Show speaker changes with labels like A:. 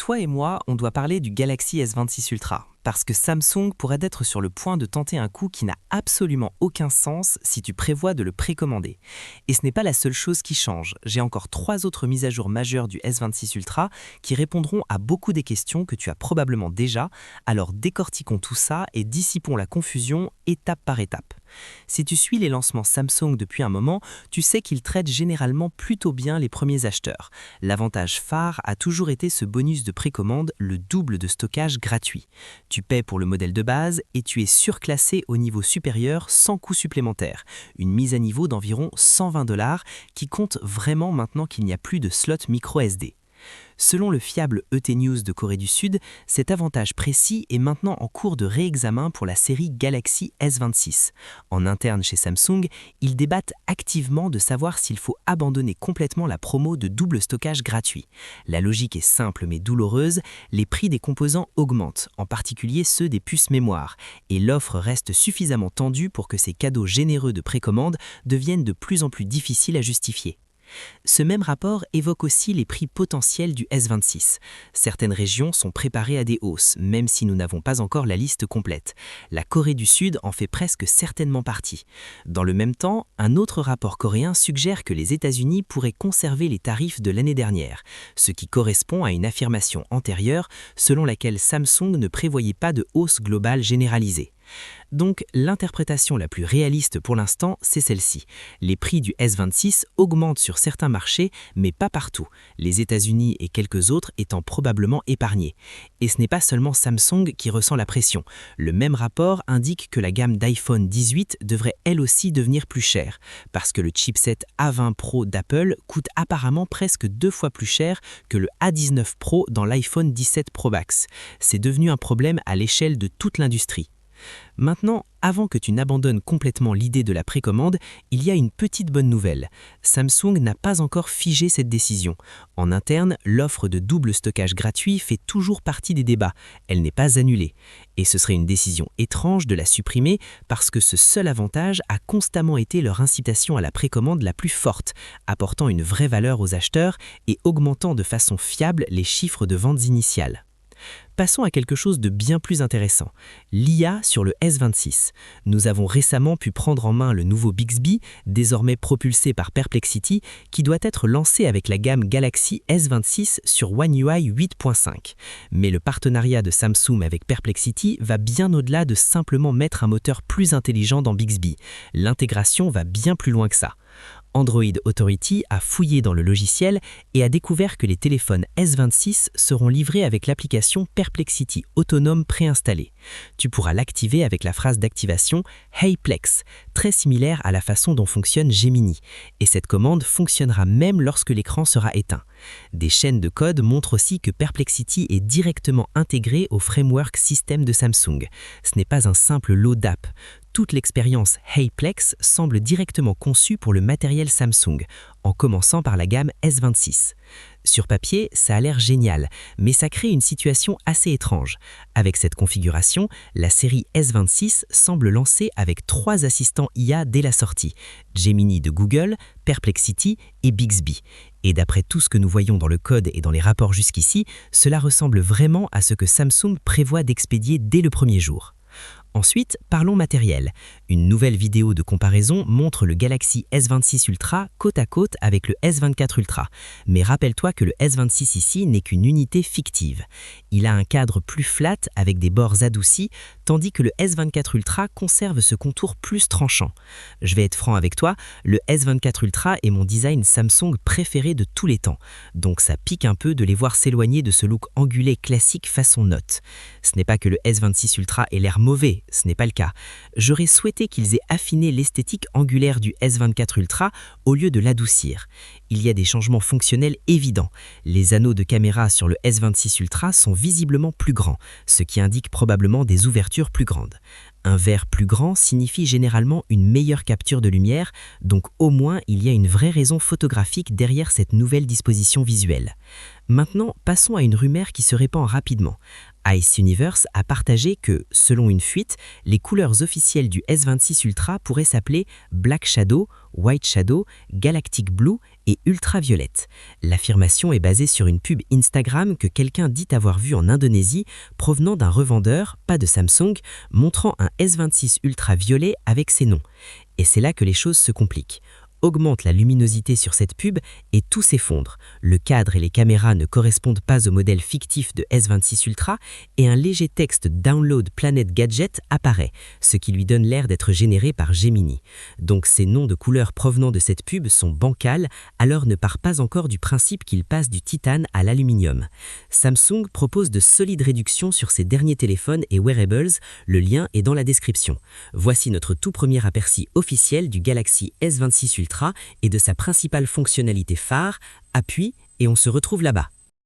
A: Toi et moi, on doit parler du Galaxy S26 Ultra, parce que Samsung pourrait être sur le point de tenter un coup qui n'a absolument aucun sens si tu prévois de le précommander. Et ce n'est pas la seule chose qui change. J'ai encore 3 autres mises à jour majeures du S26 Ultra qui répondront à beaucoup des questions que tu as probablement déjà, alors décortiquons tout ça et dissipons la confusion étape par étape. Si tu suis les lancements Samsung depuis un moment, tu sais qu'ils traitent généralement plutôt bien les premiers acheteurs. L'avantage phare a toujours été ce bonus de précommande, le double de stockage gratuit. Tu paies pour le modèle de base et tu es surclassé au niveau supérieur sans coût supplémentaire. Une mise à niveau d'environ 120 $ qui compte vraiment maintenant qu'il n'y a plus de slot micro SD. Selon le fiable ET News de Corée du Sud, cet avantage précis est maintenant en cours de réexamen pour la série Galaxy S26. En interne chez Samsung, ils débattent activement de savoir s'il faut abandonner complètement la promo de double stockage gratuit. La logique est simple mais douloureuse, les prix des composants augmentent, en particulier ceux des puces mémoire, et l'offre reste suffisamment tendue pour que ces cadeaux généreux de précommande deviennent de plus en plus difficiles à justifier. Ce même rapport évoque aussi les prix potentiels du S26. Certaines régions sont préparées à des hausses, même si nous n'avons pas encore la liste complète. La Corée du Sud en fait presque certainement partie. Dans le même temps, un autre rapport coréen suggère que les États-Unis pourraient conserver les tarifs de l'année dernière, ce qui correspond à une affirmation antérieure selon laquelle Samsung ne prévoyait pas de hausse globale généralisée. Donc, l'interprétation la plus réaliste pour l'instant, c'est celle-ci. Les prix du S26 augmentent sur certains marchés, mais pas partout, les États-Unis et quelques autres étant probablement épargnés. Et ce n'est pas seulement Samsung qui ressent la pression. Le même rapport indique que la gamme d'iPhone 18 devrait elle aussi devenir plus chère, parce que le chipset A20 Pro d'Apple coûte apparemment presque 2 fois plus cher que le A19 Pro dans l'iPhone 17 Pro Max. C'est devenu un problème à l'échelle de toute l'industrie. Maintenant, avant que tu n'abandonnes complètement l'idée de la précommande, il y a une petite bonne nouvelle. Samsung n'a pas encore figé cette décision. En interne, l'offre de double stockage gratuit fait toujours partie des débats. Elle n'est pas annulée. Et ce serait une décision étrange de la supprimer parce que ce seul avantage a constamment été leur incitation à la précommande la plus forte, apportant une vraie valeur aux acheteurs et augmentant de façon fiable les chiffres de ventes initiales. Passons à quelque chose de bien plus intéressant, l'IA sur le S26. Nous avons récemment pu prendre en main le nouveau Bixby, désormais propulsé par Perplexity, qui doit être lancé avec la gamme Galaxy S26 sur One UI 8.5. Mais le partenariat de Samsung avec Perplexity va bien au-delà de simplement mettre un moteur plus intelligent dans Bixby. L'intégration va bien plus loin que ça. Android Authority a fouillé dans le logiciel et a découvert que les téléphones S26 seront livrés avec l'application Perplexity Autonome préinstallée. Tu pourras l'activer avec la phrase d'activation Hey Plex, très similaire à la façon dont fonctionne Gemini. Et cette commande fonctionnera même lorsque l'écran sera éteint. Des chaînes de code montrent aussi que Perplexity est directement intégré au framework système de Samsung. Ce n'est pas un simple lot d'app. Toute l'expérience HeyPlex semble directement conçue pour le matériel Samsung, en commençant par la gamme S26. Sur papier, ça a l'air génial, mais ça crée une situation assez étrange. Avec cette configuration, la série S26 semble lancée avec 3 assistants IA dès la sortie, Gemini de Google, Perplexity et Bixby. Et d'après tout ce que nous voyons dans le code et dans les rapports jusqu'ici, cela ressemble vraiment à ce que Samsung prévoit d'expédier dès le premier jour. Ensuite, parlons matériel. Une nouvelle vidéo de comparaison montre le Galaxy S26 Ultra côte à côte avec le S24 Ultra. Mais rappelle-toi que le S26 ici n'est qu'une unité fictive. Il a un cadre plus flat avec des bords adoucis, tandis que le S24 Ultra conserve ce contour plus tranchant. Je vais être franc avec toi, le S24 Ultra est mon design Samsung préféré de tous les temps. Donc ça pique un peu de les voir s'éloigner de ce look angulé classique façon Note. Ce n'est pas que le S26 Ultra ait l'air mauvais, ce n'est pas le cas. J'aurais souhaité qu'ils aient affiné l'esthétique angulaire du S24 Ultra au lieu de l'adoucir. Il y a des changements fonctionnels évidents. Les anneaux de caméra sur le S26 Ultra sont visiblement plus grands, ce qui indique probablement des ouvertures plus grandes. Un verre plus grand signifie généralement une meilleure capture de lumière, donc au moins il y a une vraie raison photographique derrière cette nouvelle disposition visuelle. Maintenant, passons à une rumeur qui se répand rapidement. Ice Universe a partagé que, selon une fuite, les couleurs officielles du S26 Ultra pourraient s'appeler Black Shadow, White Shadow, Galactic Blue et ultraviolette. L'affirmation est basée sur une pub Instagram que quelqu'un dit avoir vue en Indonésie provenant d'un revendeur, pas de Samsung, montrant un S26 ultraviolet avec ses noms. Et c'est là que les choses se compliquent. Augmente la luminosité sur cette pub et tout s'effondre. Le cadre et les caméras ne correspondent pas au modèle fictif de S26 Ultra et un léger texte Download Planet Gadget apparaît, ce qui lui donne l'air d'être généré par Gemini. Donc ces noms de couleurs provenant de cette pub sont bancals, alors ne part pas encore du principe qu'il passe du titane à l'aluminium. Samsung propose de solides réductions sur ses derniers téléphones et wearables, le lien est dans la description. Voici notre tout premier aperçu officiel du Galaxy S26 Ultra et de sa principale fonctionnalité phare, appui, et on se retrouve là-bas.